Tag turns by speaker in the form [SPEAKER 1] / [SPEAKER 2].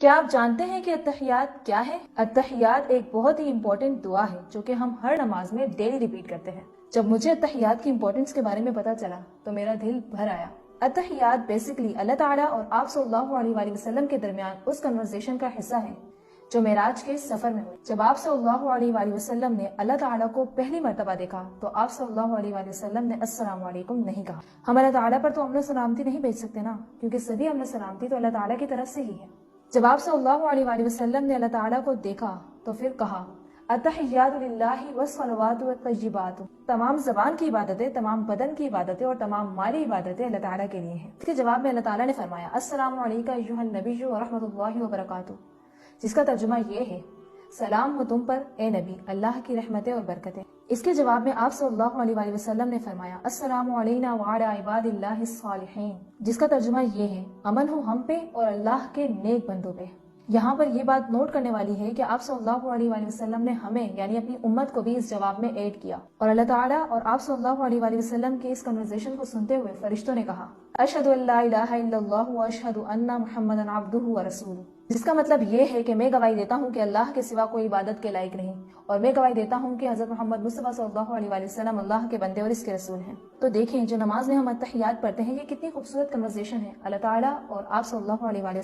[SPEAKER 1] کیا آپ جانتے ہیں کہ اتحیات کیا ہے؟ اتحیات ایک بہت ہی امپورٹنٹ دعا ہے جو کہ ہم ہر نماز میں ڈیلی ریپیٹ کرتے ہیں۔ جب مجھے اتحیات کی امپورٹنس کے بارے میں پتا چلا تو میرا دل بھر آیا۔ اتحیات بیسیکلی اللہ تعالیٰ اور آپ صلی اللہ علیہ وآلہ وسلم کے درمیان اس کنورسیشن کا حصہ ہے جو معراج کے سفر میں ہوئی۔ جب آپ صلی اللہ علیہ وآلہ وسلم نے اللہ تعالیٰ کو پہلی مرتبہ دیکھا تو آپ صلی اللہ علیہ وآلہ وسلم نے السلام علیکم نہیں کہا۔ ہم اللہ تعالیٰ پر تو امن و سلامتی نہیں بھیج سکتے نا، کیونکہ سبھی امن و سلامتی تو اللہ تعالیٰ کی طرف سے ہی ہے۔ جب آپ صلی اللہ علیہ وآلہ وسلم نے اللہ تعالیٰ کو دیکھا تو پھر کہا التحیات للہ والصلوات والطیبات، تمام زبان کی عبادتیں، تمام بدن کی عبادتیں اور تمام مالی عبادتیں اللہ تعالیٰ کے لیے ہیں۔ اس کے جواب میں اللہ تعالیٰ نے فرمایا السلام علیکہ ایھا النبی ورحمۃ اللہ وبرکاتہ، جس کا ترجمہ یہ ہے سلام ہو تم پر اے نبی، اللہ کی رحمتیں اور برکتیں۔ اس کے جواب میں آپ صلی اللہ علیہ وآلہ وسلم نے فرمایا السلام علینا وعلی عباد اللہ الصالحین، جس کا ترجمہ یہ ہے امن ہو ہم پہ اور اللہ کے نیک بندوں پہ۔ یہاں پر یہ بات نوٹ کرنے والی ہے کہ آپ صلی اللہ علیہ وآلہ وسلم نے ہمیں یعنی اپنی امت کو بھی اس جواب میں ایڈ کیا، اور اللہ تعالیٰ اور آپ صلی اللہ علیہ وآلہ وسلم کی اس کنورسیشن کو سنتے ہوئے فرشتوں نے کہا اشہد ان لا الہ الا اللہ واشہد ان محمدا عبدہ ورسولہ، جس کا مطلب یہ ہے کہ میں گواہی دیتا ہوں کہ اللہ کے سوا کوئی عبادت کے لائق نہیں، اور میں گواہی دیتا ہوں کہ حضرت محمد مصطفیٰ صلی اللہ علیہ وآلہ وسلم اللہ کے بندے اور اس کے رسول ہیں۔ تو دیکھیں جو نماز میں ہم اتحیات پڑھتے ہیں یہ کتنی خوبصورت کنورسیشن ہے اللہ تعالیٰ اور آپ صلی اللہ علیہ وآلہ وسلم